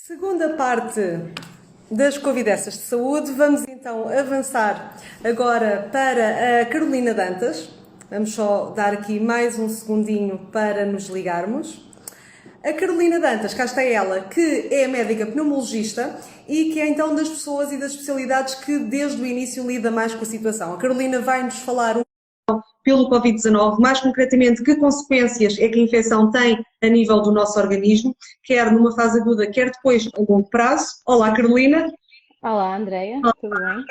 Segunda parte das conversas de saúde, vamos então avançar agora para a Carolina Dantas. Vamos só dar aqui mais um segundinho para nos ligarmos. A Carolina Dantas, cá está ela, que é médica pneumologista e que é então das pessoas e das especialidades que desde o início lida mais com a situação. A Carolina vai-nos falar pelo Covid-19, mais concretamente que consequências é que a infecção tem a nível do nosso organismo, quer numa fase aguda, quer depois a longo prazo. Olá, Carolina. Olá, Andreia, tudo bem?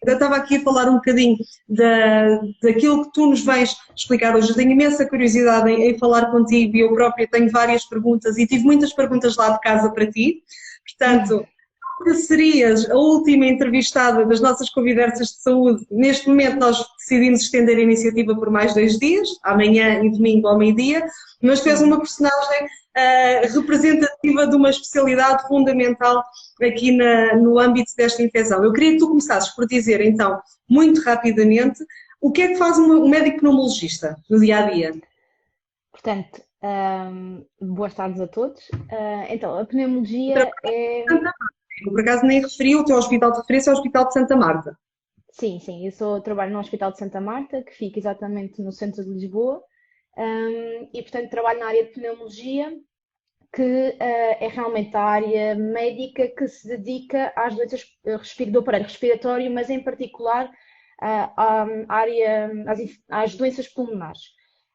Eu estava aqui a falar um bocadinho daquilo que tu nos vais explicar hoje. Eu tenho imensa curiosidade em falar contigo e eu própria tenho várias perguntas e tive muitas perguntas lá de casa para ti. Portanto, que serias a última entrevistada das nossas conversas de saúde. Neste momento nós decidimos estender a iniciativa por mais 2 dias, amanhã e domingo ao meio-dia, mas tu és uma personagem representativa de uma especialidade fundamental aqui no âmbito desta infecção. Eu queria que tu começasses por dizer, então, muito rapidamente, o que é que faz um médico pneumologista no dia-a-dia? Portanto, boas tardes a todos. Então, a pneumologia é... Por acaso nem referi o teu hospital de referência ao Hospital de Santa Marta. Sim, trabalho no Hospital de Santa Marta, que fica exatamente no centro de Lisboa, e, portanto, trabalho na área de pneumologia, que é realmente a área médica que se dedica às doenças do aparelho respiratório, mas em particular à área, às doenças pulmonares.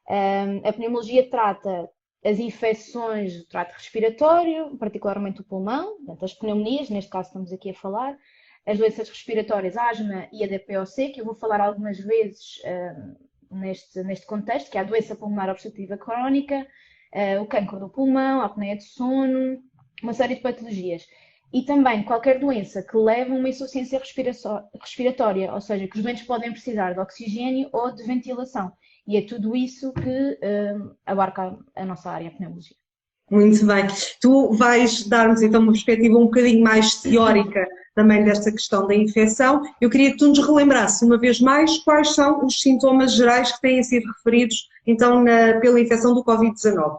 A pneumologia trata as infecções do trato respiratório, particularmente o pulmão, portanto, as pneumonias, neste caso estamos aqui a falar, as doenças respiratórias, asma e a DPOC, que eu vou falar algumas vezes neste contexto, que é a doença pulmonar obstrutiva crónica, o cancro do pulmão, a apneia de sono, uma série de patologias. E também qualquer doença que leve a uma insuficiência respiratória, ou seja, que os doentes podem precisar de oxigênio ou de ventilação. E é tudo isso que abarca a nossa área, a pneumologia. Muito bem. Tu vais dar-nos então uma perspectiva um bocadinho mais teórica também desta questão da infecção. Eu queria que tu nos relembrasses uma vez mais quais são os sintomas gerais que têm sido referidos então pela infecção do Covid-19.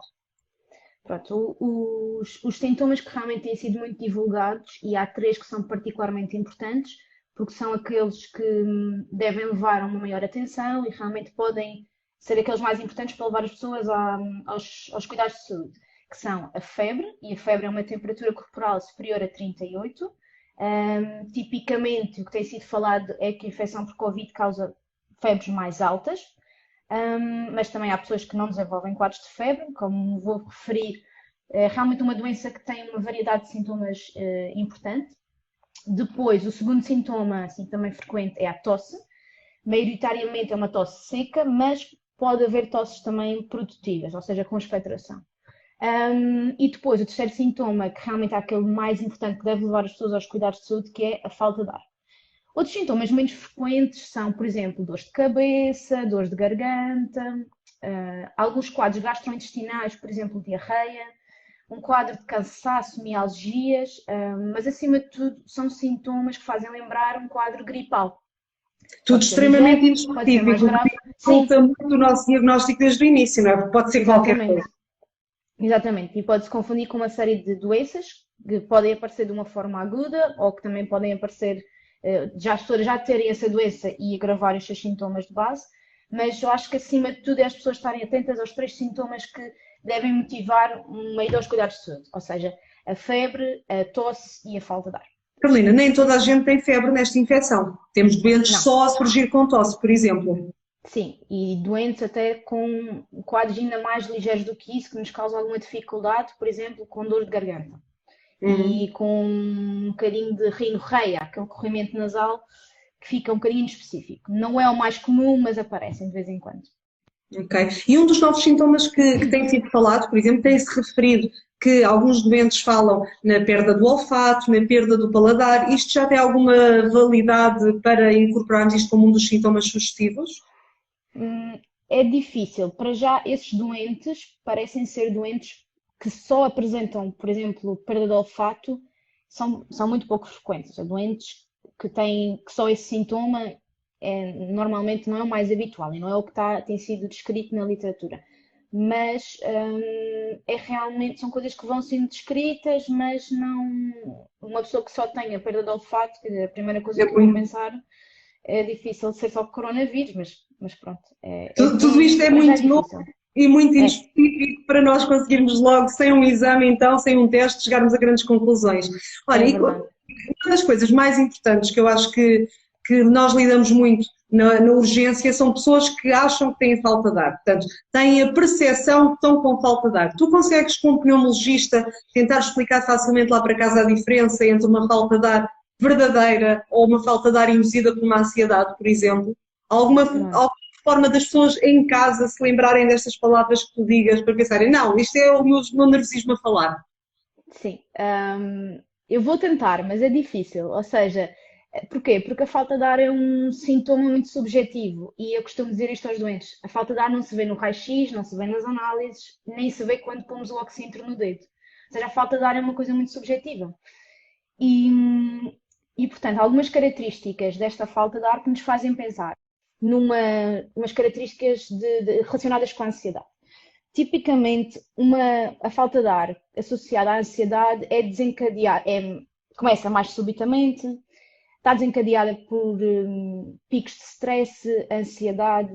Pronto, os sintomas que realmente têm sido muito divulgados, e há 3 que são particularmente importantes, porque são aqueles que devem levar a uma maior atenção e realmente podem ser aqueles mais importantes para levar as pessoas aos cuidados de saúde, que são a febre, e a febre é uma temperatura corporal superior a 38. Tipicamente, o que tem sido falado é que a infecção por Covid causa febres mais altas, mas também há pessoas que não desenvolvem quadros de febre, como vou referir, é realmente uma doença que tem uma variedade de sintomas importante. Depois, o segundo sintoma, assim, também frequente, é a tosse. Maioritariamente é uma tosse seca, mas pode haver tosses também produtivas, ou seja, com expectoração. E depois, o terceiro sintoma, que realmente é aquele mais importante que deve levar as pessoas aos cuidados de saúde, que é a falta de ar. Outros sintomas menos frequentes são, por exemplo, dores de cabeça, dores de garganta, alguns quadros gastrointestinais, por exemplo, diarreia, um quadro de cansaço, mialgias, mas acima de tudo são sintomas que fazem lembrar um quadro gripal. Tudo Pode ser extremamente ligeiro, pode ser mais inespecífico, grave. porque Sim, resulta muito do nosso diagnóstico desde o início, não é? Pode ser qualquer exatamente. coisa. Exatamente, e pode-se confundir com uma série de doenças que podem aparecer de uma forma aguda ou que também podem aparecer, já as pessoas já terem essa doença e agravar os seus sintomas de base, mas eu acho que acima de tudo é as pessoas estarem atentas aos 3 sintomas que devem motivar uma ida aos cuidados de saúde, ou seja, a febre, a tosse e a falta de ar. Carolina, nem toda a gente tem febre nesta infecção. Temos doentes Não, só a surgir com tosse, por exemplo. sim, e doentes até com quadros ainda mais ligeiros do que isso, que nos causam alguma dificuldade, por exemplo, com dor de garganta Uhum. e com um bocadinho de rinorreia, aquele corrimento nasal que fica um bocadinho específico. Não é o mais comum, mas aparecem de vez em quando. Ok. E um dos novos sintomas que tem sido falado, por exemplo, tem-se referido que alguns doentes falam na perda do olfato, na perda do paladar. Isto já tem alguma validade para incorporarmos isto como um dos sintomas sugestivos? É difícil. Para já, esses doentes parecem ser doentes que só apresentam, por exemplo, perda de olfato, são muito pouco frequentes. Doentes que só esse sintoma normalmente não é o mais habitual e não é o que tem sido descrito na literatura. mas é realmente, são coisas que vão sendo descritas, mas não, uma pessoa que só tem a perda de olfato, quer dizer, a primeira coisa É que eu vou muito- pensar é difícil ser só coronavírus, mas pronto, tudo isto é já é muito novo difícil. e muito É, inespecífico para nós conseguirmos logo, sem um exame, então, sem um teste, chegarmos a grandes conclusões. Olha, é e verdade. uma das coisas mais importantes que eu acho que nós lidamos muito na urgência são pessoas que acham que têm falta de ar. Portanto, têm a percepção que estão com falta de ar. Tu consegues, como pneumologista, tentar explicar facilmente lá para casa a diferença entre uma falta de ar verdadeira ou uma falta de ar induzida por uma ansiedade, por exemplo? Não. Alguma forma das pessoas em casa se lembrarem destas palavras que tu digas para pensarem, não, isto é o meu nervosismo a falar. Sim, eu vou tentar, mas é difícil. Ou seja, porquê? Porque a falta de ar é um sintoma muito subjetivo e eu costumo dizer isto aos doentes. A falta de ar não se vê no raio-x, não se vê nas análises, nem se vê quando pomos o oxímetro no dedo. Ou seja, a falta de ar é uma coisa muito subjetiva. E, portanto, algumas características desta falta de ar que nos fazem pensar umas características relacionadas com a ansiedade. Tipicamente, a falta de ar associada à ansiedade é desencadeada, começa mais subitamente, está desencadeada por picos de stress, ansiedade,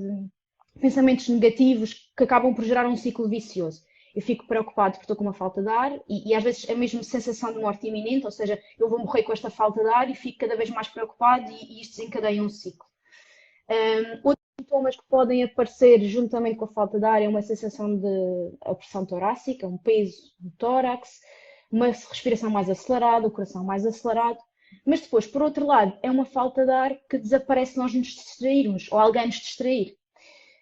pensamentos negativos que acabam por gerar um ciclo vicioso. Eu fico preocupado porque estou com uma falta de ar e às vezes a mesma sensação de morte iminente, ou seja, eu vou morrer com esta falta de ar e fico cada vez mais preocupado e isto desencadeia um ciclo. Outros sintomas que podem aparecer juntamente com a falta de ar é uma sensação de opressão torácica, um peso no tórax, uma respiração mais acelerada, o coração mais acelerado. Mas depois, por outro lado, é uma falta de ar que desaparece se nós nos distrairmos ou alguém nos distrair.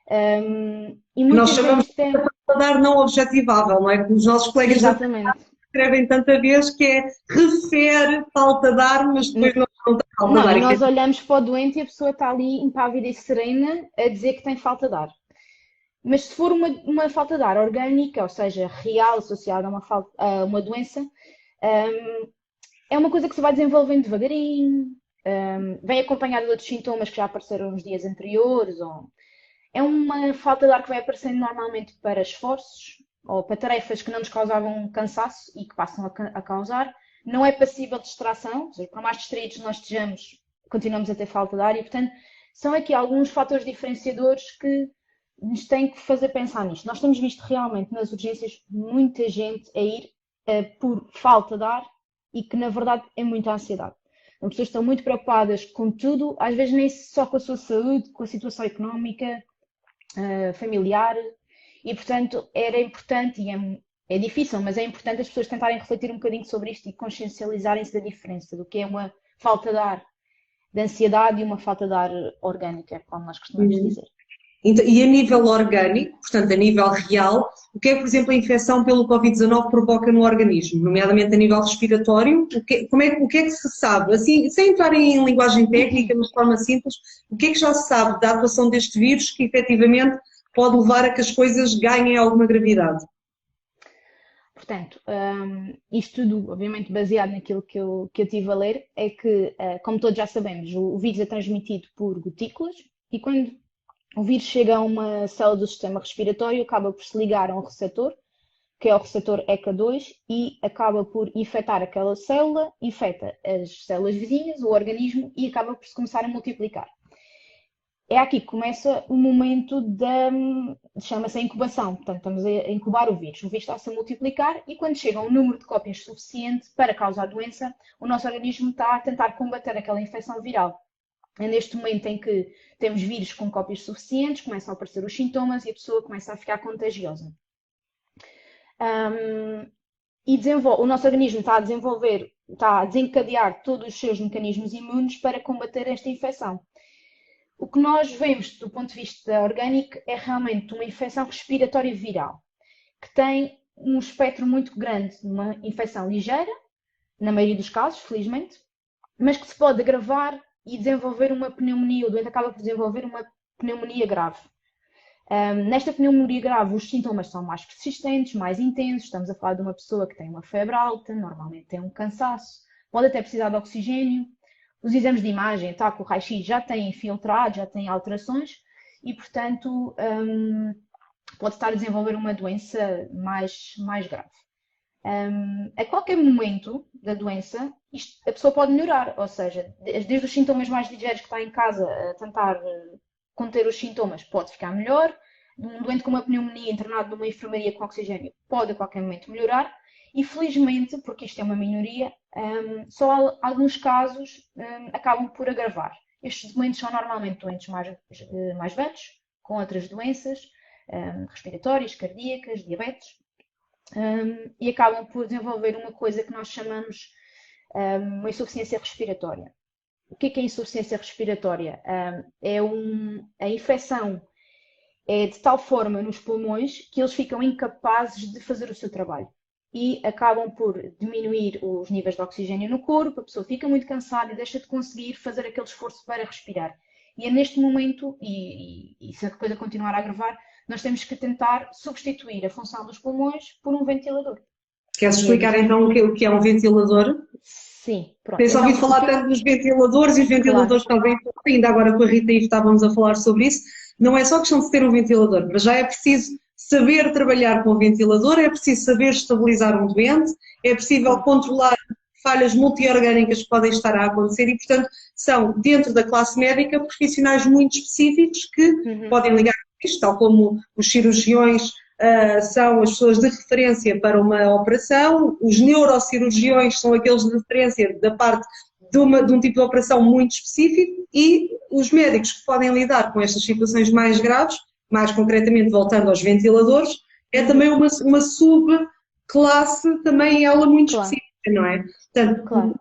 E Que nós muitas chamamos vezes isto é. de paladar não objetivável, não é? Que os nossos colegas da Exatamente. escrevem tanta vez que é refere falta de ar, mas depois não tem falta de Não, ar. e E nós olhamos para o doente e a pessoa está ali impávida e serena a dizer que tem falta de ar. Mas se for uma falta de ar orgânica, ou seja, real, associada a uma doença, é uma coisa que se vai desenvolvendo devagarinho, vem acompanhada de outros sintomas que já apareceram nos dias anteriores, ou é uma falta de ar que vai aparecendo normalmente para esforços ou para tarefas que não nos causavam cansaço e que passam a causar. Não é passível de distração, ou seja, por mais distraídos nós estejamos, continuamos a ter falta de ar e, portanto, são aqui alguns fatores diferenciadores que nos têm que fazer pensar nisto. Nós temos visto realmente nas urgências muita gente a ir por falta de ar e que, na verdade, é muita ansiedade. As pessoas estão muito preocupadas com tudo, às vezes nem só com a sua saúde, com a situação económica, familiar, e portanto era importante, e é difícil, mas é importante as pessoas tentarem refletir um bocadinho sobre isto e consciencializarem-se da diferença do que é uma falta de ar de ansiedade e uma falta de ar orgânica, como nós costumamos dizer. Então, e a nível orgânico, portanto, a nível real, o que é que, por exemplo, a infecção pelo Covid-19 provoca no organismo, nomeadamente a nível respiratório? O que é que se sabe? Assim, sem entrar em linguagem técnica, mas de forma simples, o que é que já se sabe da atuação deste vírus que efetivamente pode levar a que as coisas ganhem alguma gravidade? Portanto, isto tudo, obviamente, baseado naquilo que eu tive a ler, é que, como todos já sabemos, o vírus é transmitido por gotículas e quando o vírus chega a uma célula do sistema respiratório, acaba por se ligar a um receptor, que é o receptor ECA2, e acaba por infectar aquela célula, infecta as células vizinhas, o organismo, e acaba por se começar a multiplicar. É aqui que começa o momento chama-se a incubação, portanto estamos a incubar o vírus está-se a multiplicar e quando chega a um número de cópias suficiente para causar doença, o nosso organismo está a tentar combater aquela infecção viral. É neste momento em que temos vírus com cópias suficientes, começam a aparecer os sintomas e a pessoa começa a ficar contagiosa. O nosso organismo está a desencadear todos os seus mecanismos imunes para combater esta infecção. O que nós vemos do ponto de vista orgânico é realmente uma infecção respiratória viral, que tem um espectro muito grande, uma infecção ligeira, na maioria dos casos, felizmente, mas que se pode agravar e desenvolver uma pneumonia, o doente acaba por desenvolver uma pneumonia grave. Nesta pneumonia grave, os sintomas são mais persistentes, mais intensos. Estamos a falar de uma pessoa que tem uma febre alta, normalmente tem um cansaço, pode até precisar de oxigênio. Os exames de imagem, tá, com o raio-x já têm infiltrado, já têm alterações e, portanto, pode estar a desenvolver uma doença mais grave. A qualquer momento da doença, a pessoa pode melhorar, ou seja, desde os sintomas mais ligeros que está em casa a tentar conter os sintomas, pode ficar melhor. Um doente com uma pneumonia internado numa enfermaria com oxigênio pode a qualquer momento melhorar. E felizmente, porque isto é uma minoria, só alguns casos acabam por agravar. Estes doentes são normalmente doentes mais velhos, com outras doenças respiratórias, cardíacas, diabetes, e acabam por desenvolver uma coisa que nós chamamos uma insuficiência respiratória. O que é insuficiência respiratória? A infecção é de tal forma nos pulmões que eles ficam incapazes de fazer o seu trabalho e acabam por diminuir os níveis de oxigênio no corpo, a pessoa fica muito cansada e deixa de conseguir fazer aquele esforço para respirar. E é neste momento, e se a coisa continuar a agravar, nós temos que tentar substituir a função dos pulmões por um ventilador. Queres explicar então o que é um ventilador? Sim, pronto. Tens ouvido falar tanto dos ventiladores e os ventiladores também, ainda agora com a Rita Ivo estávamos a falar sobre isso. Não é só questão de ter um ventilador, mas já é preciso saber trabalhar com o ventilador, é preciso saber estabilizar um doente, é possível controlar falhas multiorgânicas que podem estar a acontecer e, portanto, são, dentro da classe médica, profissionais muito específicos que podem ligar com isto, tal como os cirurgiões são as pessoas de referência para uma operação, os neurocirurgiões são aqueles de referência da parte de um tipo de operação muito específico e os médicos que podem lidar com estas situações mais graves, mais concretamente voltando aos ventiladores, é também uma subclasse, também ela muito específica, não é? Portanto,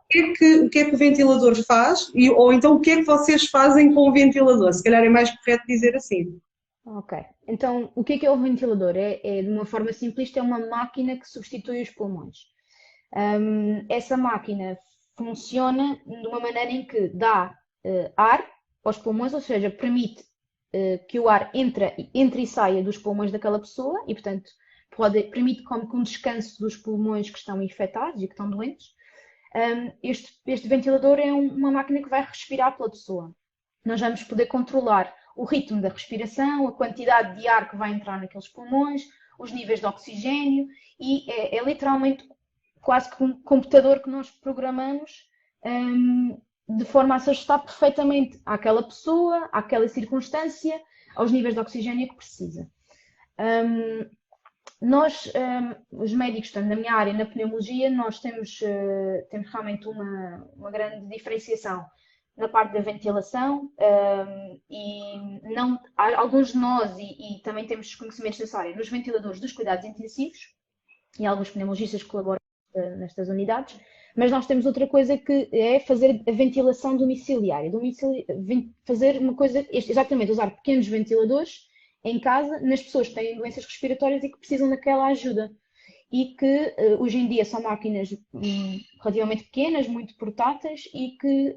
o que é que o ventilador faz ou então o que é que vocês fazem com o ventilador? Se calhar é mais correto dizer assim. Ok, então o que é o ventilador? De uma forma simplista, é uma máquina que substitui os pulmões. Essa máquina funciona de uma maneira em que dá ar aos pulmões, ou seja, permite que o ar entre e saia dos pulmões daquela pessoa e, portanto, permite como que um descanso dos pulmões que estão infectados e que estão doentes. Este ventilador é uma máquina que vai respirar pela pessoa. Nós vamos poder controlar o ritmo da respiração, a quantidade de ar que vai entrar naqueles pulmões, os níveis de oxigênio e é literalmente quase que um computador que nós programamos de forma a se ajustar perfeitamente àquela pessoa, àquela circunstância, aos níveis de oxigênio que precisa. Nós, os médicos, tanto na minha área, na pneumologia, nós temos realmente uma grande diferenciação na parte da ventilação e não, alguns de nós, e também temos conhecimentos nessa área, nos ventiladores dos cuidados intensivos, e alguns pneumologistas colaboram nestas unidades, mas nós temos outra coisa que é fazer a ventilação domiciliária, fazer uma coisa, exatamente, usar pequenos ventiladores em casa, nas pessoas que têm doenças respiratórias e que precisam daquela ajuda. E que hoje em dia são máquinas relativamente pequenas, muito portáteis e que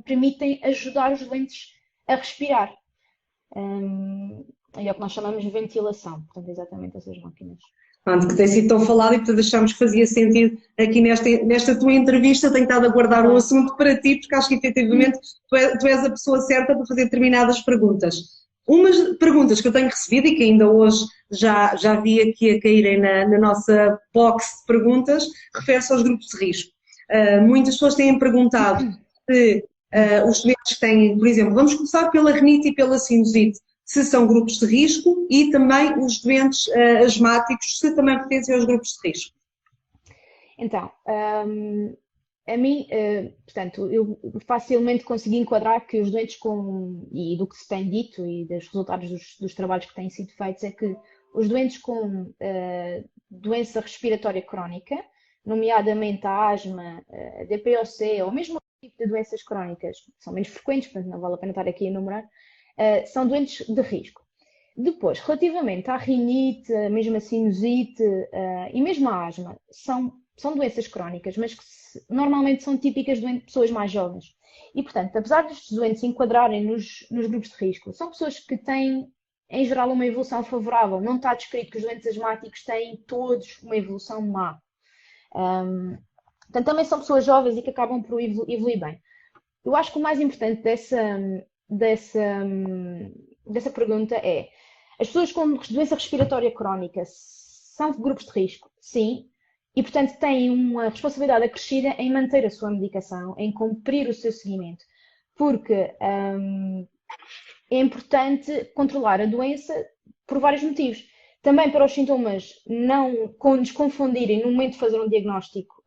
permitem ajudar os doentes a respirar. É o que nós chamamos de ventilação, portanto, exatamente essas máquinas. Pronto, que tem sido tão falado e portanto achamos que fazia sentido aqui nesta tua entrevista. Tenho estado a guardar um assunto para ti, porque acho que efetivamente tu és a pessoa certa para fazer determinadas perguntas. Umas perguntas que eu tenho recebido e que ainda hoje já vi aqui a caírem na nossa box de perguntas, refere-se aos grupos de risco. Muitas pessoas têm perguntado se os doentes que têm, por exemplo, vamos começar pela rinite e pela sinusite, se são grupos de risco e também os doentes asmáticos, se também pertencem aos grupos de risco. Então, a mim, portanto, eu facilmente consegui enquadrar que os doentes e do que se tem dito e dos resultados dos trabalhos que têm sido feitos, é que os doentes com doença respiratória crónica, nomeadamente a asma, a DPOC ou mesmo outro tipo de doenças crónicas, que são menos frequentes, portanto não vale a pena estar aqui a enumerar, são doentes de risco. Depois, relativamente à rinite, mesmo a sinusite e mesmo a asma, são doenças crónicas, mas que normalmente são típicas de pessoas mais jovens. E, portanto, apesar destes doentes se enquadrarem nos grupos de risco, são pessoas que têm, em geral, uma evolução favorável. Não está descrito que os doentes asmáticos têm todos uma evolução má. Portanto, também são pessoas jovens e que acabam por evoluir bem. Eu acho que o mais importante dessa pergunta é As pessoas com doença respiratória crónica são grupos de risco, sim, e portanto têm uma responsabilidade acrescida em manter a sua medicação, em cumprir o seu seguimento, porque é importante controlar a doença por vários motivos. Também para os sintomas não nos confundirem no momento de fazer um diagnóstico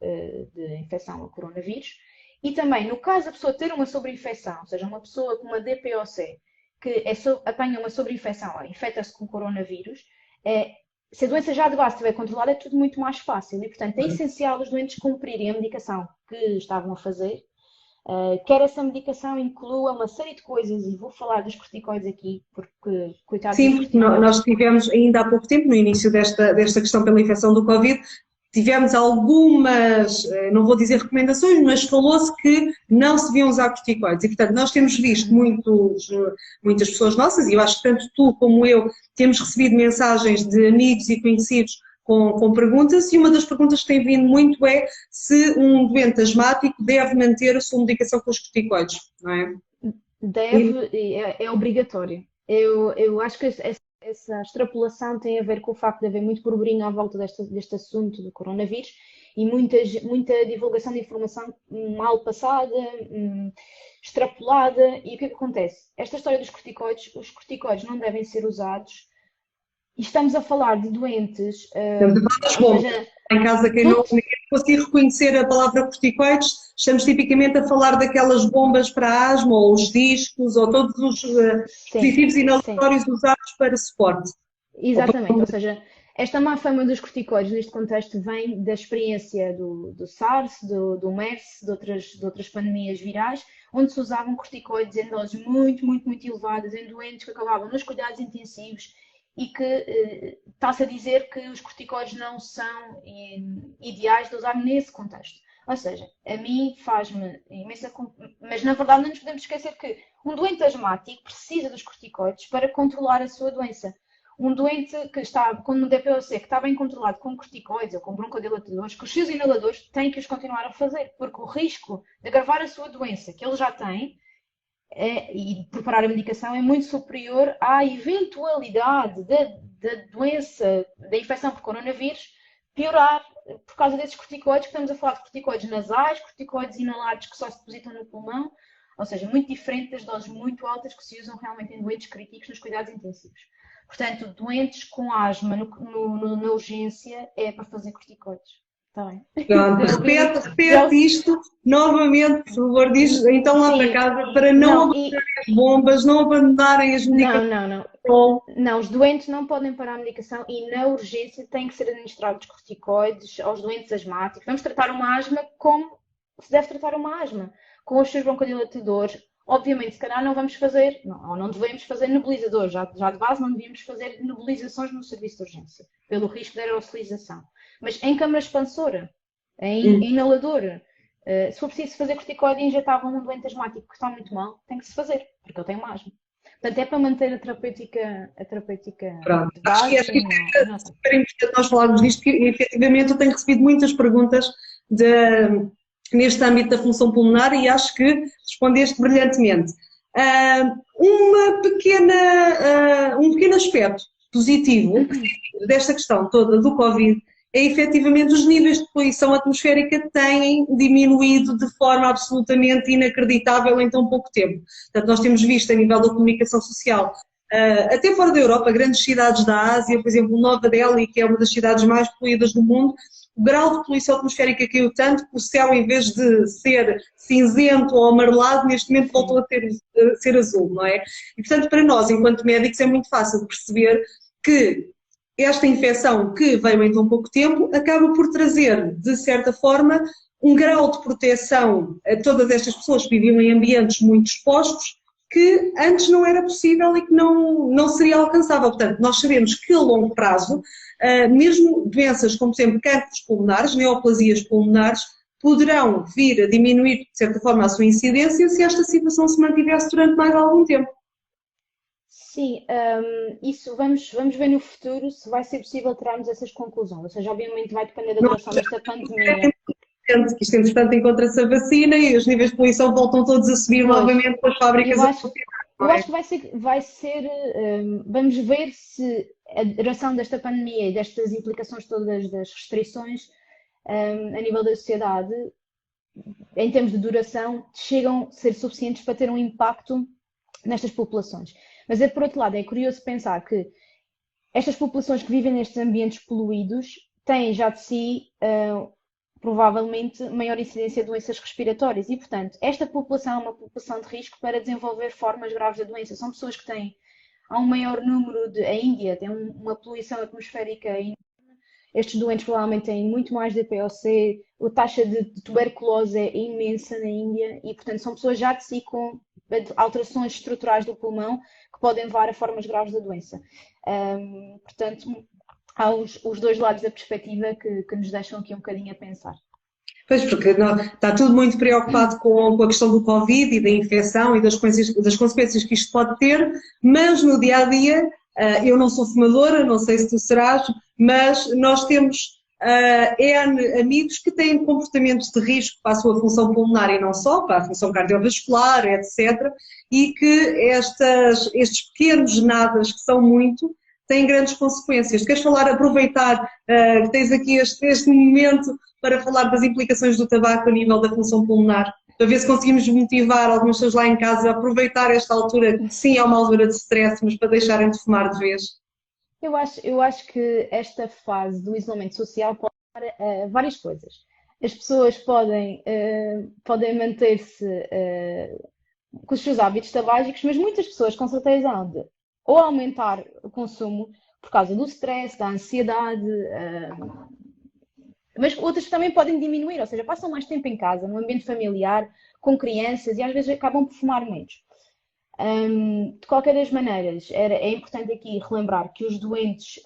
de infecção ao coronavírus, e também no caso da pessoa ter uma sobreinfecção, ou seja, uma pessoa com uma DPOC que apanha uma sobreinfecção, infecta-se com coronavírus, se a doença já de base estiver controlada, é tudo muito mais fácil. E, portanto, é essencial os doentes cumprirem a medicação que estavam a fazer, quer essa medicação inclua uma série de coisas, e vou falar dos corticoides aqui, porque, coitados dos Sim, corticoides. nós tivemos ainda há pouco tempo, no início desta questão pela infecção do Covid, tivemos algumas, não vou dizer recomendações, mas falou-se que não se deviam usar corticoides. E, portanto, nós temos visto muitas pessoas nossas, e eu acho que tanto tu como eu temos recebido mensagens de amigos e conhecidos com perguntas, e uma das perguntas que tem vindo muito é se um doente asmático deve manter a sua medicação com os corticoides, não é? Deve, é obrigatório. Eu acho que essa extrapolação tem a ver com o facto de haver muito burburinho à volta deste assunto do coronavírus e muita divulgação de informação mal passada, extrapolada. E o que é que acontece? Esta história dos corticoides, os corticoides não devem ser usados. E estamos a falar de doentes. Estamos a falar das bombas. Em casa, quem não conseguir reconhecer a palavra corticoides, estamos tipicamente a falar daquelas bombas para asma, ou os discos, ou todos os dispositivos inalatórios usados para suporte. Exatamente, ou seja, esta má fama dos corticoides neste contexto vem da experiência do SARS, do MERS, de outras pandemias virais, onde se usavam corticoides em doses muito elevadas em doentes que acabavam nos cuidados intensivos, e que está-se a dizer que os corticoides não são ideais de usar nesse contexto. Ou seja, a mim faz-me imensa... Mas, na verdade, não nos podemos esquecer que um doente asmático precisa dos corticoides para controlar a sua doença. Um doente que está com um DPOC que está bem controlado com corticoides ou com broncodilatadores, que os seus inaladores têm que os continuar a fazer, porque o risco de agravar a sua doença que ele já tem e preparar a medicação é muito superior à eventualidade da doença, da infecção por coronavírus piorar por causa desses corticoides, que estamos a falar de corticoides nasais, corticoides inalados que só se depositam no pulmão, ou seja, muito diferente das doses muito altas que se usam realmente em doentes críticos nos cuidados intensivos. Portanto, doentes com asma na urgência é para fazer corticoides. Está bem. Repete isto novamente, por favor, diz então lá para casa para não abandonarem as bombas, não abandonarem as medicações. Não, os doentes não podem parar a medicação e na urgência têm que ser administrados corticoides aos doentes asmáticos. Vamos tratar uma asma como se deve tratar uma asma, com os seus broncodilatadores. Obviamente, se calhar não vamos fazer, ou não devemos fazer nebulizadores, já de base não devíamos fazer nebulizações no serviço de urgência, pelo risco de aerosolização. Mas em câmara expansora, em inalador, se for preciso fazer corticoide e injetar um doente asmático que está muito mal, tem que se fazer, porque ele tem uma asma. Portanto, é para manter a terapêutica de base. Acho que é super importante nós falarmos disto, porque efetivamente eu tenho recebido muitas perguntas neste âmbito da função pulmonar e acho que respondeste brilhantemente. Um pequeno aspecto positivo desta questão toda do Covid é efetivamente os níveis de poluição atmosférica têm diminuído de forma absolutamente inacreditável em tão pouco tempo. Portanto, nós temos visto a nível da comunicação social, até fora da Europa, grandes cidades da Ásia, por exemplo, Nova Delhi, que é uma das cidades mais poluídas do mundo, o grau de poluição atmosférica caiu tanto que o céu, em vez de ser cinzento ou amarelado, neste momento voltou a ser azul, não é? E, portanto, para nós, enquanto médicos, é muito fácil perceber que esta infecção, que veio em tão pouco tempo, acaba por trazer, de certa forma, um grau de proteção a todas estas pessoas que viviam em ambientes muito expostos, que antes não era possível e que não seria alcançável. Portanto, nós sabemos que a longo prazo, mesmo doenças como, por exemplo, cancros pulmonares, neoplasias pulmonares, poderão vir a diminuir, de certa forma, a sua incidência se esta situação se mantivesse durante mais algum tempo. Sim, isso vamos ver no futuro se vai ser possível tirarmos essas conclusões. Ou seja, obviamente vai depender da duração desta pandemia. Que isto, entretanto, encontra-se a vacina e os níveis de poluição voltam todos a subir novamente com as fábricas a funcionar. Eu acho que vamos ver se a duração desta pandemia e destas implicações todas das restrições, a nível da sociedade, em termos de duração, chegam a ser suficientes para ter um impacto nestas populações. Mas, por outro lado, é curioso pensar que estas populações que vivem nestes ambientes poluídos têm já de si, provavelmente, maior incidência de doenças respiratórias e, portanto, esta população é uma população de risco para desenvolver formas graves da doença. São pessoas que têm, há um maior número a Índia tem uma poluição atmosférica enorme. Estes doentes provavelmente têm muito mais DPOC, a taxa de tuberculose é imensa na Índia e, portanto, são pessoas já de si com alterações estruturais do pulmão que podem levar a formas graves da doença. Portanto, há os dois lados da perspectiva que nos deixam aqui um bocadinho a pensar. Pois, porque está tudo muito preocupado com a questão do Covid e da infecção e das consequências que isto pode ter, mas no dia-a-dia, eu não sou fumadora, não sei se tu serás, mas nós temos amigos que têm comportamentos de risco para a sua função pulmonar e não só, para a função cardiovascular, etc. E que estes pequenos nadas, que são muito, têm grandes consequências. Queres aproveitar que tens aqui este momento para falar das implicações do tabaco a nível da função pulmonar? Para ver se conseguimos motivar algumas pessoas lá em casa a aproveitar esta altura, que sim é uma altura de stress, mas para deixarem de fumar de vez. Eu acho que esta fase do isolamento social pode levar a várias coisas. As pessoas podem manter-se com os seus hábitos tabágicos, mas muitas pessoas com certeza hão de ou aumentar o consumo por causa do stress, da ansiedade, mas outras também podem diminuir, ou seja, passam mais tempo em casa, no ambiente familiar, com crianças e às vezes acabam por fumar menos. De qualquer das maneiras, é importante aqui relembrar que os doentes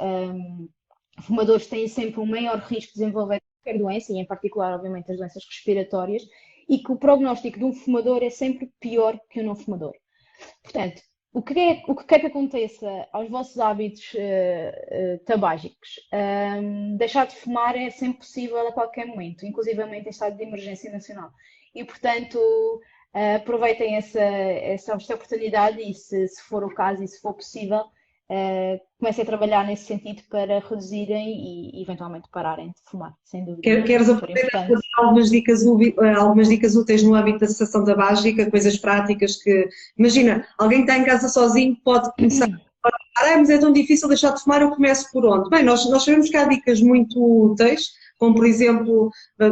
fumadores têm sempre um maior risco de desenvolver qualquer doença, e em particular, obviamente, as doenças respiratórias, e que o prognóstico de um fumador é sempre pior que o não fumador. Portanto, o que quer que aconteça aos vossos hábitos tabágicos? Deixar de fumar é sempre possível a qualquer momento, inclusivamente em estado de emergência nacional. E, portanto, aproveitem essa oportunidade e, se for o caso e se for possível, comecem a trabalhar nesse sentido para reduzirem e eventualmente pararem de fumar, sem dúvida. Queres aproveitar para dar algumas dicas úteis no âmbito da cessação tabágica, coisas práticas que, imagina, alguém que está em casa sozinho pode começar mas é tão difícil deixar de fumar, eu começo por onde? Bem, nós sabemos que há dicas muito úteis, como por exemplo,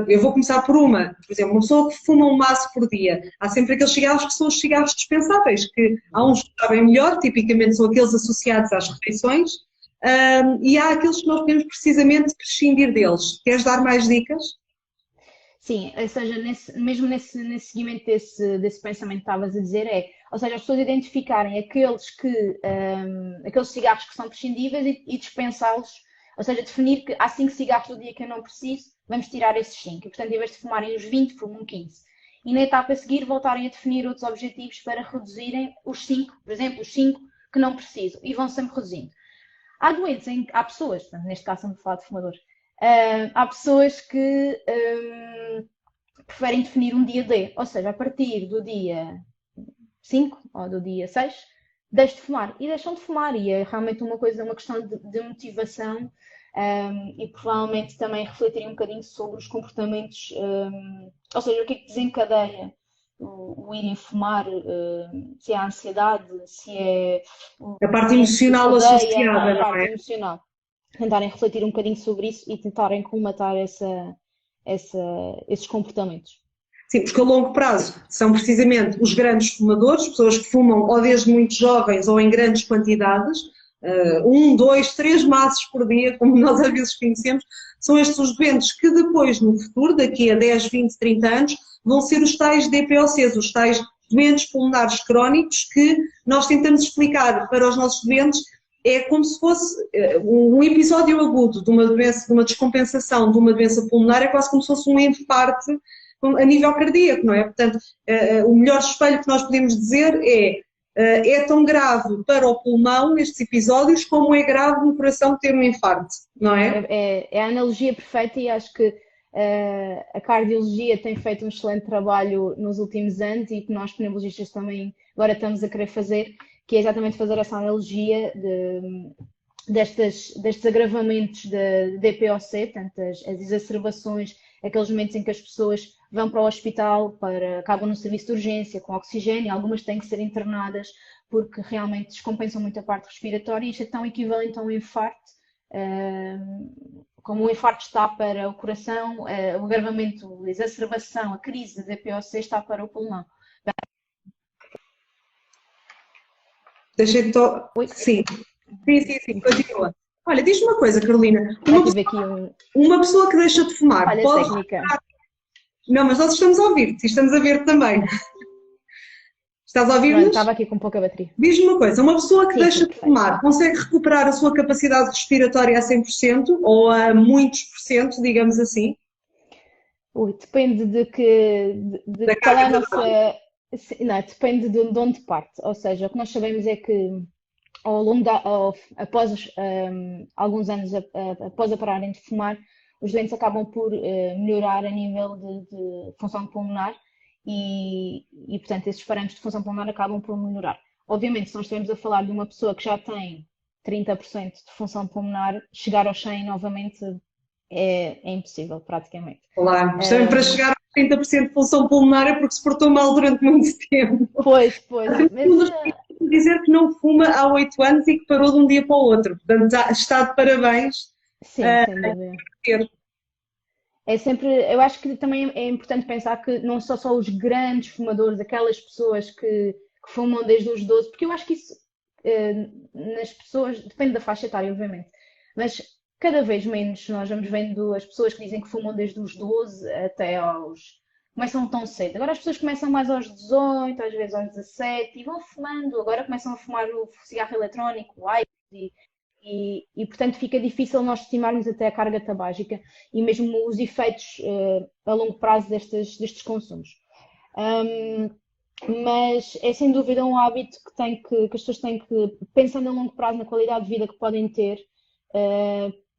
eu vou começar por uma pessoa que fuma um maço por dia. Há sempre aqueles cigarros que são os cigarros dispensáveis, que há uns que sabem melhor, tipicamente são aqueles associados às refeições, e há aqueles que nós podemos precisamente prescindir deles. Queres dar mais dicas? Sim, ou seja, mesmo nesse seguimento desse pensamento que estavas a dizer, ou seja, as pessoas identificarem aqueles cigarros que são prescindíveis e dispensá-los, ou seja, definir que há 5 cigarros do dia que eu não preciso, vamos tirar esses 5. E, portanto, em vez de fumarem os 20, fumam 15. E na etapa a seguir voltarem a definir outros objetivos para reduzirem os 5, por exemplo, os 5 que não precisam, e vão sempre reduzindo. Há pessoas, portanto, neste caso estamos a falar de fumadores, há pessoas que preferem definir um dia D, ou seja, a partir do dia 5 ou do dia 6, deixam de fumar. E deixam de fumar, e é realmente uma questão de motivação e provavelmente também refletirem um bocadinho sobre os comportamentos, ou seja, o que é que desencadeia o irem fumar, se é a ansiedade, se é a parte emocional associada, a parte emocional. Tentarem refletir um bocadinho sobre isso e tentarem colmatar esses comportamentos. Sim, porque a longo prazo são precisamente os grandes fumadores, pessoas que fumam ou desde muito jovens ou em grandes quantidades, 1, 2, 3 maços por dia, como nós às vezes conhecemos, são estes os doentes que depois, no futuro, daqui a 10, 20, 30 anos, vão ser os tais DPOCs, os tais doentes pulmonares crónicos que nós tentamos explicar para os nossos doentes. É como se fosse um episódio agudo de uma doença, de uma descompensação de uma doença pulmonar, é quase como se fosse um infarte a nível cardíaco, não é? Portanto, o melhor espelho que nós podemos dizer é tão grave para o pulmão estes episódios como é grave no coração ter um infarto, não é? É a analogia perfeita e acho que A cardiologia tem feito um excelente trabalho nos últimos anos e que nós, pneumologistas, também agora estamos a querer fazer, que é exatamente fazer essa analogia destes agravamentos de DPOC, portanto, as exacerbações, aqueles momentos em que as pessoas vão para o hospital, acabam no serviço de urgência com oxigênio, algumas têm que ser internadas porque realmente descompensam muito a parte respiratória, e isto é tão equivalente a um infarto, como o infarto está para o coração, o agravamento, a exacerbação, a crise de DPOC está para o pulmão. Deixei de Sim. Sim, continua. Olha, diz-me uma coisa, Carolina. Uma pessoa que deixa de fumar Olha, pode... técnica. Não, mas nós estamos a ouvir-te e estamos a ver também. Estás a ouvir-nos? Estava aqui com pouca bateria. Diz-me uma coisa, uma pessoa que deixa de fumar consegue recuperar a sua capacidade respiratória a 100% ou a muitos por cento, digamos assim? Depende de qual é a nossa... Não, depende de onde parte. Ou seja, o que nós sabemos é que ao longo após alguns anos após a pararem de fumar, os doentes acabam por melhorar a nível de função pulmonar e, portanto, esses parâmetros de função pulmonar acabam por melhorar. Obviamente, se nós estivermos a falar de uma pessoa que já tem 30% de função pulmonar, chegar aos 100 novamente é impossível, praticamente. Claro, para chegar aos 30% de função pulmonar é porque se portou mal durante muito tempo. Pois. Mas dizer que não fuma há 8 anos e que parou de um dia para o outro. Portanto, está de parabéns. Sim, sem dúvida. É sempre, eu acho que também é importante pensar que não são só os grandes fumadores, aquelas pessoas que fumam desde os 12, porque eu acho que isso nas pessoas, depende da faixa etária, obviamente, mas cada vez menos nós vamos vendo as pessoas que dizem que fumam desde os 12 até começam tão cedo. Agora as pessoas começam mais aos 18, às vezes aos 17 e vão fumando. Agora começam a fumar o cigarro eletrónico, o iPod, e portanto fica difícil nós estimarmos até a carga tabágica e mesmo os efeitos a longo prazo destes consumos. Mas é sem dúvida um hábito que as pessoas têm que, pensando a longo prazo na qualidade de vida que podem ter,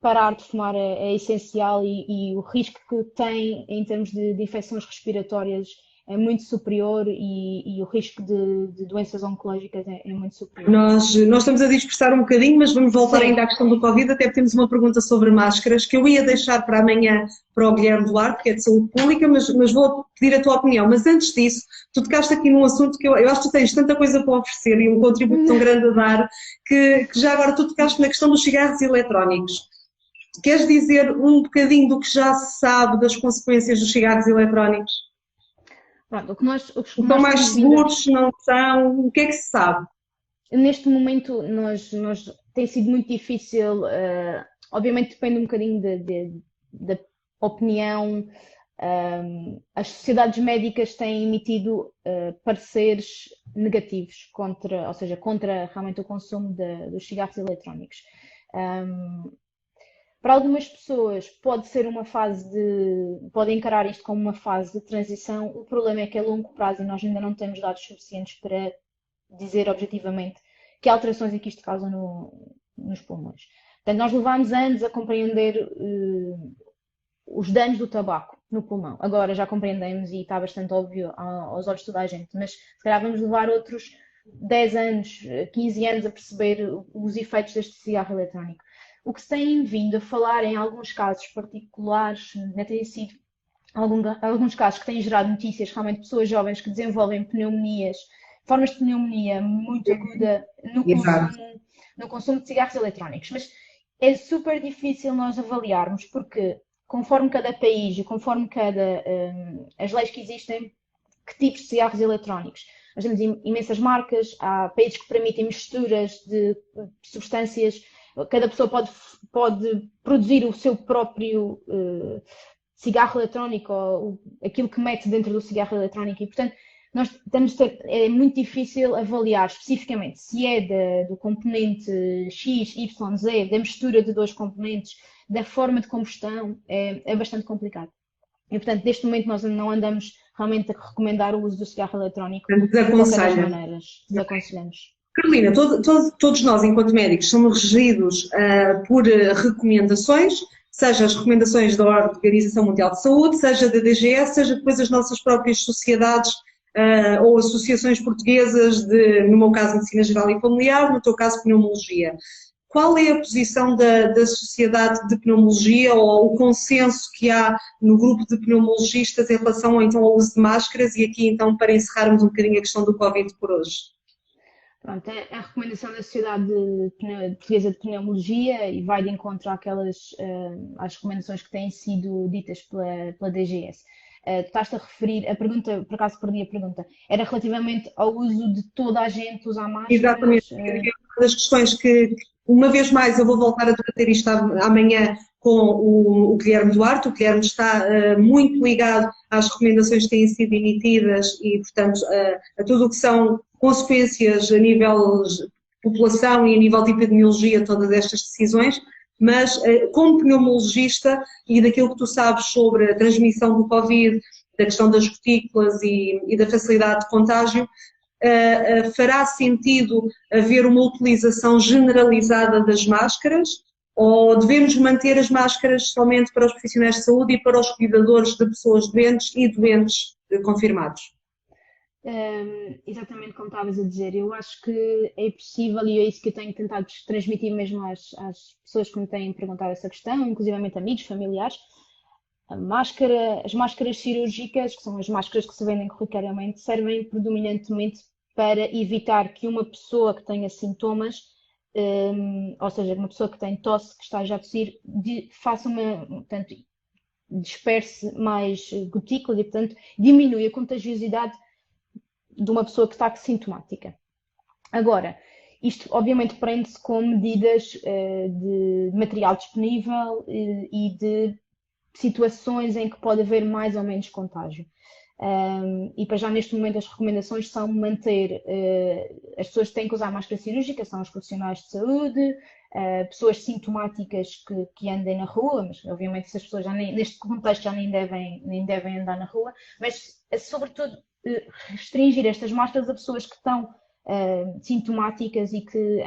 parar de fumar é essencial e o risco que tem em termos de infecções respiratórias é muito superior e o risco de doenças oncológicas é muito superior. Nós estamos a dispersar um bocadinho, mas vamos voltar ainda à questão do Covid, até temos uma pergunta sobre máscaras que eu ia deixar para amanhã para o Guilherme Duarte, que é de saúde pública, mas vou pedir a tua opinião. Mas antes disso, tu tocaste aqui num assunto que eu acho que tu tens tanta coisa para oferecer e um contributo tão grande a dar, que já agora tu tocaste na questão dos cigarros eletrónicos. Queres dizer um bocadinho do que já se sabe das consequências dos cigarros eletrónicos? Pronto, o que nós são mais seguros, não são? O que é que se sabe? Neste momento, tem sido muito difícil, obviamente depende um bocadinho da opinião. As sociedades médicas têm emitido pareceres negativos contra realmente o consumo dos cigarros eletrónicos. Para algumas pessoas pode ser podem encarar isto como uma fase de transição. O problema é que a longo prazo, e nós ainda não temos dados suficientes para dizer objetivamente que alterações é que isto causa nos pulmões. Portanto, nós levámos anos a compreender os danos do tabaco no pulmão. Agora já compreendemos e está bastante óbvio aos olhos de toda a gente, mas se calhar vamos levar outros 10 anos, 15 anos a perceber os efeitos deste cigarro eletrónico. O que se tem vindo a falar em alguns casos particulares, tem sido alguns casos que têm gerado notícias, realmente pessoas jovens que desenvolvem pneumonias, formas de pneumonia muito aguda no consumo de cigarros eletrónicos. Mas é super difícil nós avaliarmos porque conforme cada país e conforme as leis que existem, que tipos de cigarros eletrónicos. Nós temos imensas marcas, há países que permitem misturas de substâncias. Cada pessoa pode produzir o seu próprio cigarro eletrónico ou aquilo que mete dentro do cigarro eletrónico e, portanto, é muito difícil avaliar especificamente se é do componente X, Y, Z, da mistura de dois componentes, da forma de combustão, é bastante complicado. E, portanto, neste momento nós não andamos realmente a recomendar o uso do cigarro eletrónico de qualquer das maneiras. Desaconselhamos. Carolina, todos nós, enquanto médicos, somos regidos por recomendações. seja as recomendações da Organização Mundial de Saúde, seja da DGS, seja depois as nossas próprias sociedades ou associações portuguesas no meu caso, Medicina Geral e Familiar, no teu caso, Pneumologia. Qual é a posição da Sociedade de Pneumologia ou o consenso que há no grupo de pneumologistas em relação então ao uso de máscaras? E aqui então para encerrarmos um bocadinho a questão do Covid por hoje. Pronto, é a recomendação da Sociedade Portuguesa de Pneumologia e vai de encontro às recomendações que têm sido ditas pela DGS. Tu estás-te a referir, a pergunta, por acaso perdi a pergunta, era relativamente ao uso de toda a gente usar máscaras? Exatamente, é uma das questões que, uma vez mais, eu vou voltar a debater isto amanhã com o Guilherme Duarte. O Guilherme está muito ligado às recomendações que têm sido emitidas e, portanto, a tudo o que são consequências a nível de população e a nível de epidemiologia, todas estas decisões. Mas, como pneumologista e daquilo que tu sabes sobre a transmissão do Covid, da questão das gotículas e da facilidade de contágio, fará sentido haver uma utilização generalizada das máscaras ou devemos manter as máscaras somente para os profissionais de saúde e para os cuidadores de pessoas doentes e doentes confirmados? Exatamente como estavas a dizer, eu acho que é possível e é isso que eu tenho tentado transmitir mesmo às pessoas que me têm perguntado essa questão, inclusivamente amigos, familiares. As máscaras cirúrgicas, que são as máscaras que se vendem corriqueiramente, servem predominantemente para evitar que uma pessoa que tenha sintomas, ou seja, uma pessoa que tem tosse, que está já a tossir, faça portanto, disperse mais gotículas e, portanto, diminui a contagiosidade de uma pessoa que está sintomática. Agora, isto obviamente prende-se com medidas de material disponível e de situações em que pode haver mais ou menos contágio. E para já neste momento as recomendações são manter, as pessoas que têm que usar máscara cirúrgica são os profissionais de saúde, pessoas sintomáticas que andem na rua, mas obviamente essas pessoas neste contexto já nem devem andar na rua, mas sobretudo restringir estas máscaras a pessoas que estão sintomáticas e que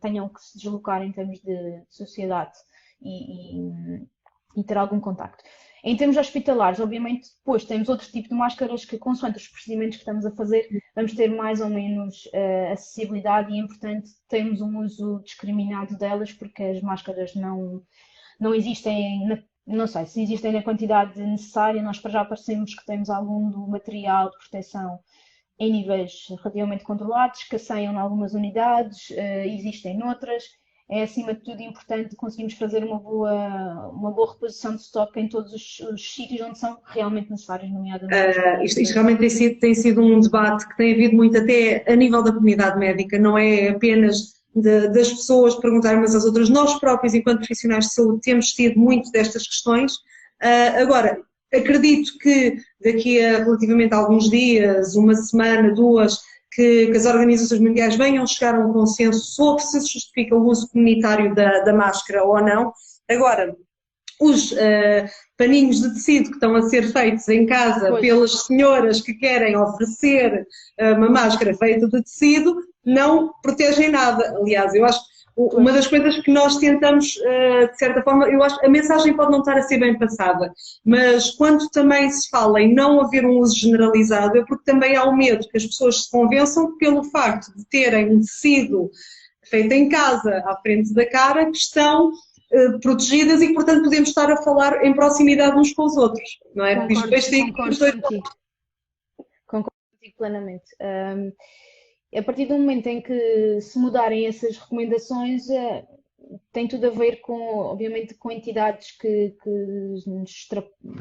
tenham que se deslocar em termos de sociedade e ter algum contacto. Em termos hospitalares, obviamente, depois temos outro tipo de máscaras que, consoante os procedimentos que estamos a fazer, vamos ter mais ou menos acessibilidade e é importante termos um uso discriminado delas, porque as máscaras não existem, não sei, se existem na quantidade necessária, nós para já parecemos que temos algum do material de proteção em níveis relativamente controlados, escasseiam em algumas unidades, existem noutras. É acima de tudo importante conseguirmos fazer uma boa reposição de estoque em todos os sítios onde são realmente necessários, nomeadamente. Isto realmente tem sido um debate que tem havido muito até a nível da comunidade médica, não é apenas das pessoas perguntarem umas às outras, nós próprios, enquanto profissionais de saúde, temos tido muito destas questões. Agora, acredito que daqui a relativamente alguns dias, uma semana, duas, que as organizações mundiais venham chegar a um consenso sobre se justifica o uso comunitário da máscara ou não. Agora, os paninhos de tecido que estão a ser feitos em casa pelas senhoras que querem oferecer uma máscara feita de tecido não protegem nada. Aliás, eu acho que uma das coisas que nós tentamos, de certa forma, eu acho que a mensagem pode não estar a ser bem passada, mas quando também se fala em não haver um uso generalizado, é porque também há o medo que as pessoas se convençam pelo facto de terem um tecido feito em casa, à frente da cara, que estão protegidas e que, portanto, podemos estar a falar em proximidade uns com os outros, não é? Concordo contigo plenamente. A partir do momento em que se mudarem essas recomendações, tem tudo a ver obviamente, com entidades que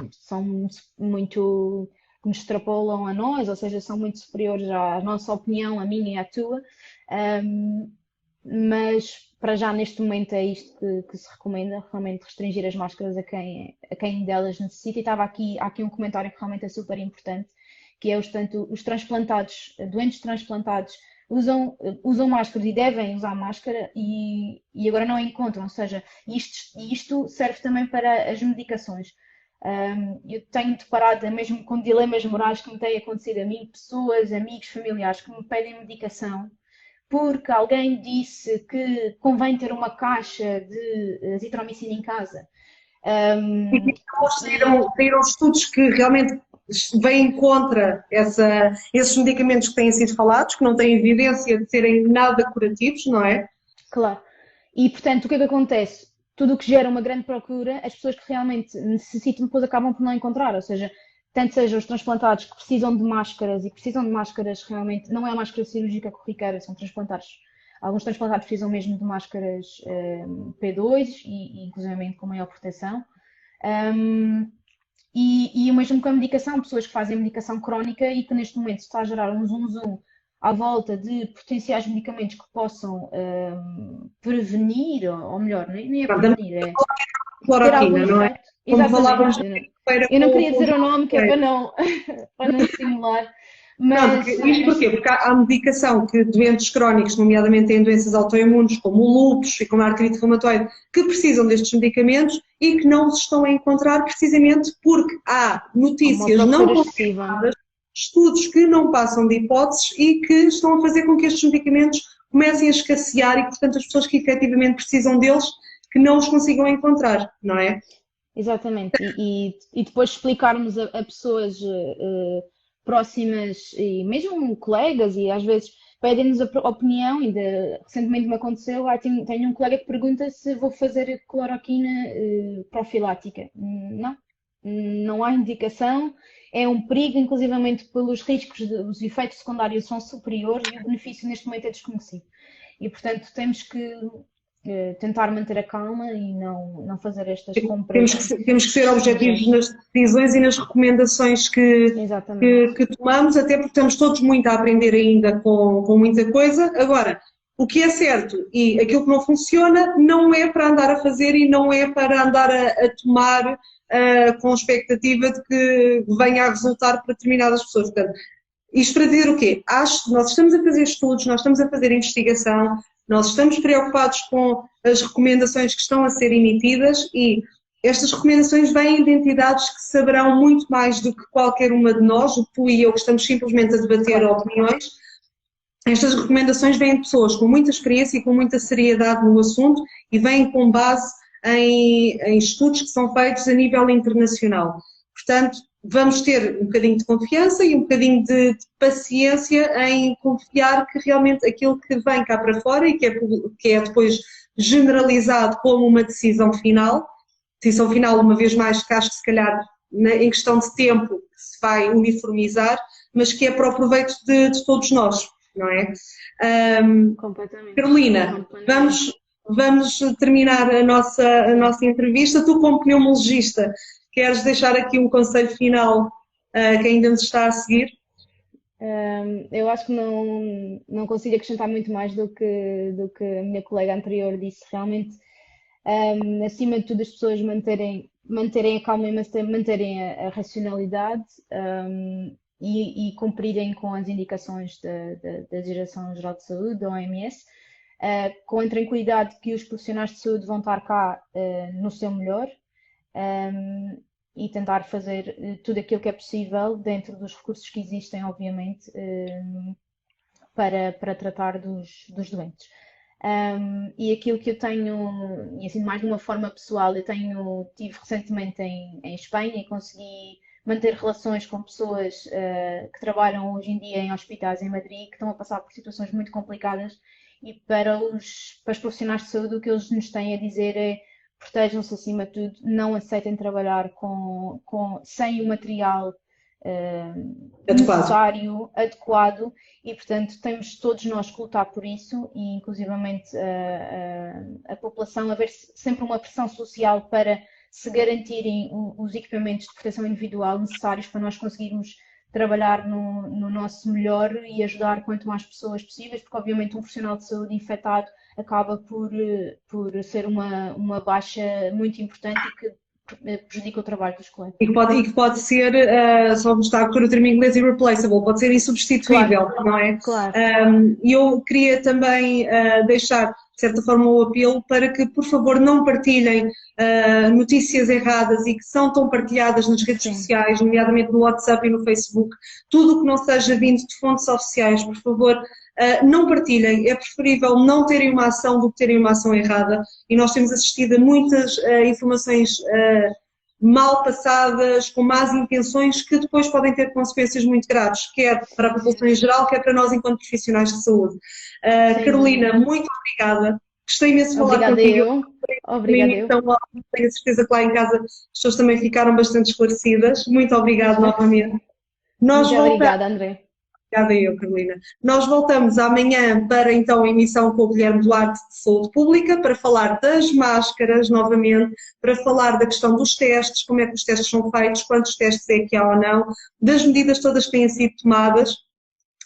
são muito, que nos extrapolam a nós, ou seja, são muito superiores à nossa opinião, a minha e à tua, mas para já neste momento é isto que se recomenda, realmente restringir as máscaras a quem delas necessita. E há aqui um comentário que realmente é super importante, que é os transplantados, doentes transplantados, usam máscaras e devem usar máscara e agora não a encontram, ou seja, isto serve também para as medicações. Eu tenho deparado mesmo com dilemas morais que me têm acontecido a mim, pessoas, amigos, familiares que me pedem medicação porque alguém disse que convém ter uma caixa de azitromicina em casa E saíram estudos que realmente vêm contra esses medicamentos que têm sido falados, que não têm evidência de serem nada curativos, não é? Claro. E, portanto, o que é que acontece? Tudo o que gera uma grande procura, as pessoas que realmente necessitam depois acabam por não encontrar. Ou seja, tanto sejam os transplantados que precisam de máscaras e precisam de máscaras realmente, não é a máscara cirúrgica corriqueira, são transplantados. Alguns transplantados precisam mesmo de máscaras P2 e inclusive com maior proteção. E o mesmo com a medicação, pessoas que fazem medicação crónica e que neste momento está a gerar um zoom à volta de potenciais medicamentos que possam prevenir, ou melhor, nem é prevenir, é ter algum Cloroquina, não é? efeito. Como falávamos Exatamente. Eu não queria dizer o nome, que é para não, para não simular, Não, mas, isto porquê? Porque há medicação que doentes crónicos, nomeadamente em doenças autoimunes, como o lúpus e como a artrite reumatoide, que precisam destes medicamentos e que não se estão a encontrar precisamente porque há uma notícias não procura excessiva. confirmadas, estudos que não passam de hipóteses e que estão a fazer com que estes medicamentos comecem a escassear e, portanto, as pessoas que efetivamente precisam deles que não os consigam encontrar, não é? Exatamente. E depois explicarmos a pessoas próximas e mesmo colegas e às vezes pedem-nos a opinião. Recentemente me aconteceu, tenho um colega que pergunta se vou fazer cloroquina profilática. Não há indicação, é um perigo, inclusivamente pelos riscos, os efeitos secundários são superiores e o benefício neste momento é desconhecido. E portanto temos que tentar manter a calma e não fazer estas compras. Temos que ser objetivos nas decisões e nas recomendações que tomamos, até porque estamos todos muito a aprender ainda com muita coisa. Agora, o que é certo e aquilo que não funciona não é para andar a fazer e não é para andar a tomar com expectativa de que venha a resultar para determinadas pessoas. Portanto, isto para dizer o quê? Acho que nós estamos a fazer estudos, nós estamos a fazer investigação, nós estamos preocupados com as recomendações que estão a ser emitidas e estas recomendações vêm de entidades que saberão muito mais do que qualquer uma de nós, o que tu e eu que estamos simplesmente a debater opiniões. Estas recomendações vêm de pessoas com muita experiência e com muita seriedade no assunto e vêm com base em estudos que são feitos a nível internacional. Portanto, vamos ter um bocadinho de confiança e um bocadinho de paciência em confiar que realmente aquilo que vem cá para fora e que é depois generalizado como uma decisão final, uma vez mais, que acho que se calhar em questão de tempo se vai uniformizar, mas que é para o proveito de todos nós, não é? Completamente. Carolina, vamos terminar a nossa entrevista. Tu, como pneumologista, queres deixar aqui um conselho final que ainda nos está a seguir? Eu acho que não consigo acrescentar muito mais do que a minha colega anterior disse. Realmente, acima de tudo, as pessoas manterem a calma e manterem a racionalidade e cumprirem com as indicações da Direção-Geral de Saúde, da OMS, com a tranquilidade que os profissionais de saúde vão estar cá no seu melhor. E tentar fazer tudo aquilo que é possível dentro dos recursos que existem, obviamente, para tratar dos doentes. E aquilo que eu tenho, e assim mais de uma forma pessoal, tive recentemente em Espanha e consegui manter relações com pessoas que trabalham hoje em dia em hospitais em Madrid, que estão a passar por situações muito complicadas, e para os profissionais de saúde o que eles nos têm a dizer é: protejam-se acima de tudo, não aceitem trabalhar sem o material necessário, adequado, e portanto temos todos nós que lutar por isso e inclusivamente a população haver sempre uma pressão social para se garantirem os equipamentos de proteção individual necessários para nós conseguirmos trabalhar no nosso melhor e ajudar quanto mais pessoas possíveis, porque obviamente um profissional de saúde infectado acaba por ser uma baixa muito importante e que prejudica o trabalho dos colegas. E que pode ser, só me está a o termo em inglês, irreplaceable, pode ser insubstituível, claro, não é? Claro. E eu queria também deixar de certa forma, o apelo para que, por favor, não partilhem notícias erradas e que são tão partilhadas nas redes Sim. sociais, nomeadamente no WhatsApp e no Facebook. Tudo o que não seja vindo de fontes oficiais, por favor, não partilhem. É preferível não terem uma ação do que terem uma ação errada. E nós temos assistido a muitas informações mal passadas, com más intenções, que depois podem ter consequências muito graves, quer para a população em geral, quer para nós enquanto profissionais de saúde. Carolina, muito obrigada. Gostei imenso de falar Obrigada contigo. eu. Obrigada eu. Então, tenho a certeza que lá em casa as pessoas também ficaram bastante esclarecidas. Muito obrigada novamente. Nós Muito voltamos. obrigada, André. Obrigada eu, Carolina. Nós voltamos amanhã para então a emissão com o Guilherme Duarte de Saúde Pública para falar das máscaras novamente, para falar da questão dos testes, como é que os testes são feitos, quantos testes é que há ou não, das medidas todas que têm sido tomadas.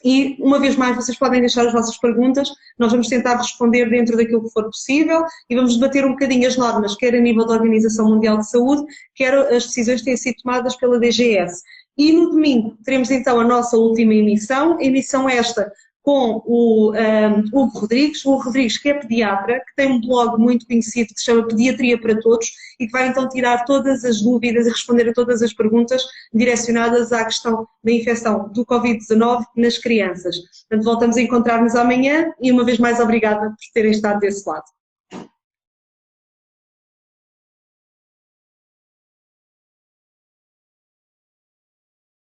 E, uma vez mais, vocês podem deixar as vossas perguntas, nós vamos tentar responder dentro daquilo que for possível e vamos debater um bocadinho as normas, quer a nível da Organização Mundial de Saúde, quer as decisões que têm sido tomadas pela DGS. E no domingo teremos então a nossa última emissão esta com o Hugo Rodrigues, que é pediatra, que tem um blog muito conhecido que se chama Pediatria para Todos e que vai então tirar todas as dúvidas e responder a todas as perguntas direcionadas à questão da infecção do Covid-19 nas crianças. Portanto, voltamos a encontrar-nos amanhã e uma vez mais obrigada por terem estado desse lado.